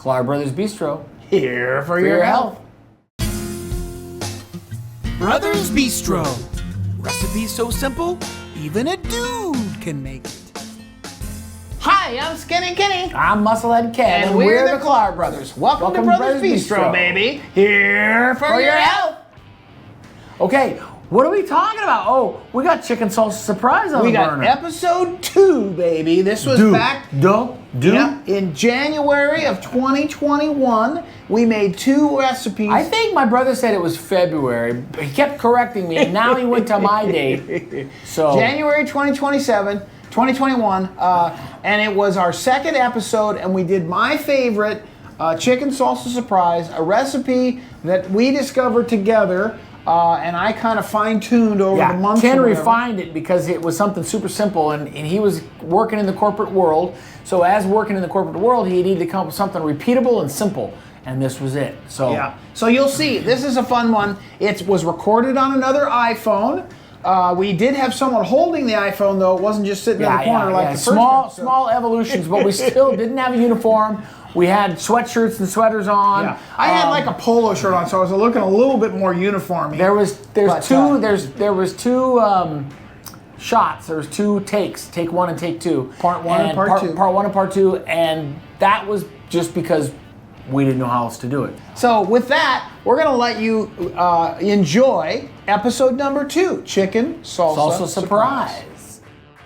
Klar Brothers Bistro, Here for your health. Brothers Bistro. Recipes so simple, even a dude can make it. Hi, I'm Skinny Kenny. I'm Musclehead Ken, And we're the Klar Brothers. Welcome to Brothers Bistro, baby. Here for your health. Okay, what are we talking about? Oh, we got chicken salsa surprise on We the got burner. episode 2, baby. This was back in January of 2021. We made 2 recipes. I think my brother said it was February. He kept correcting me, and now he went to my date. So January 2021, and it was our second episode, and we did my favorite chicken salsa surprise, a recipe that we discovered together, and I kind of fine-tuned over the months. Ken refined it because it was something super simple, and he was working in the corporate world. So as working in the corporate world, he needed to come up with something repeatable and simple, and this was it. So yeah, so you'll see, this is a fun one. It was recorded on another iPhone. We did have someone holding the iPhone, though. It wasn't just sitting in the corner like the first episode. Small evolutions, but we still didn't have a uniform. We had sweatshirts and sweaters on. Yeah. I had like a polo shirt on, so I was looking a little bit more uniformy. There was two shots. There was 2 takes, take 1 and take 2. Part 1 and part 2. Part 1 and part 2, and that was just because we didn't know how else to do it. So with that, we're going to let you enjoy episode number 2, Chicken Salsa Surprise.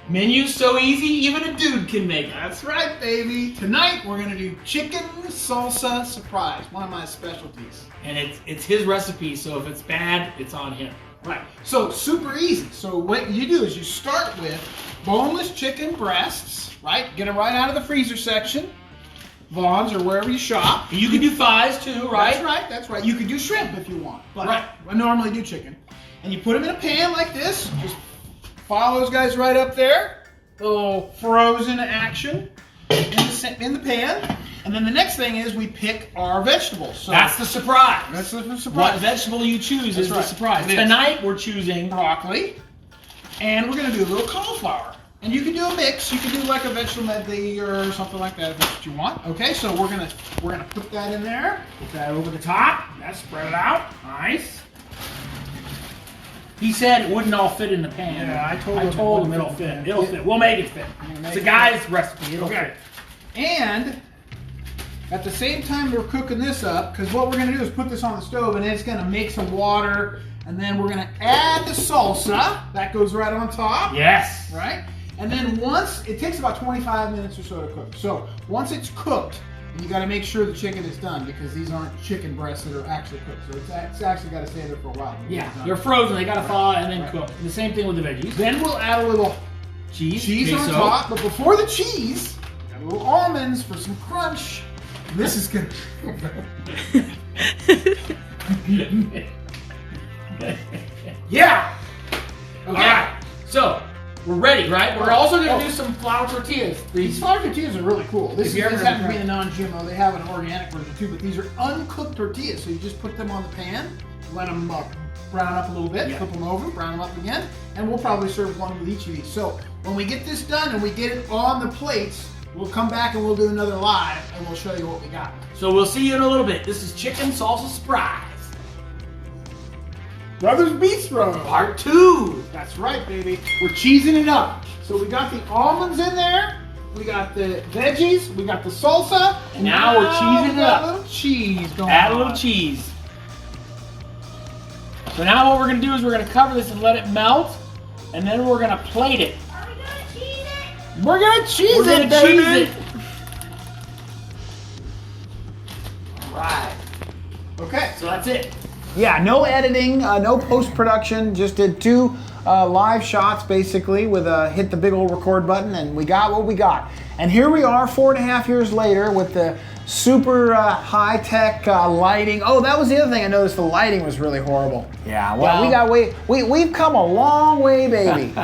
Menu so easy, even a dude can make it. That's right, baby. Tonight we're gonna do chicken salsa surprise, one of my specialties. And it's his recipe, so if it's bad, it's on him. Right. So super easy. So what you do is you start with boneless chicken breasts, right? Get them right out of the freezer section. Vaughn's or wherever you shop. You can do thighs too, right? That's right, that's right. You can do shrimp if you want. But I normally do chicken. And you put them in a pan like this. Just follow those guys right up there. A little frozen action in the pan. And then the next thing is we pick our vegetables. So That's the surprise. that's the surprise. What vegetable you choose is the surprise. It is. Tonight we're choosing Broccoli. And we're going to do a little cauliflower. And you can do a mix. You can do like a vegetable medley or something like that if that's what you want. Okay, so we're gonna put that in there. Put that over the top. That's spread it out. Nice. He said it wouldn't all fit in the pan. Yeah, I told him it'll fit. It'll fit. We'll make it fit. It's a guy's recipe. It'll fit. And at the same time we're cooking this up, because what we're going to do is put this on the stove, and it's going to make some water, and then we're going to add the salsa. That goes right on top. Yes. Right? And then once, it takes about 25 minutes or so to cook. So once it's cooked, you got to make sure the chicken is done, because these aren't chicken breasts that are actually cooked. So it's actually got to stay there for a while. Yeah, they're frozen. They gotta thaw and then cook. And the same thing with the veggies. Then we'll add a little cheese on top. But before the cheese, got a little almonds for some crunch. This is good. Yeah. Okay. All right. So we're ready, right? We're also gonna do some flour tortillas. These flour tortillas are really cool. This you ever happens to be the non-GMO. They have an organic version too, but these are uncooked tortillas. So you just put them on the pan, let them brown up a little bit, flip them over, brown them up again, and we'll probably serve one with each of these. So when we get this done and we get it on the plates, we'll come back and we'll do another live and we'll show you what we got. So we'll see you in a little bit. This is Chicken Salsa Surprise. Brothers Bistro. Part 2. That's right, baby. We're cheesing it up. So we got the almonds in there. We got the veggies. We got the salsa. And now we're cheesing it up. A little cheese going Add a on. little cheese. So now what we're gonna do is we're gonna cover this and let it melt, and then we're gonna plate it. Are we gonna cheese it? We're gonna cheese it, baby. Right. Okay. So that's it. Yeah, no editing, no post-production, just did 2 live shots basically with hit the big old record button, and we got what we got. And here we are 4.5 years later with the super high-tech lighting. Oh, that was the other thing I noticed, the lighting was really horrible. Yeah, well, Yeah, we've come a long way, baby.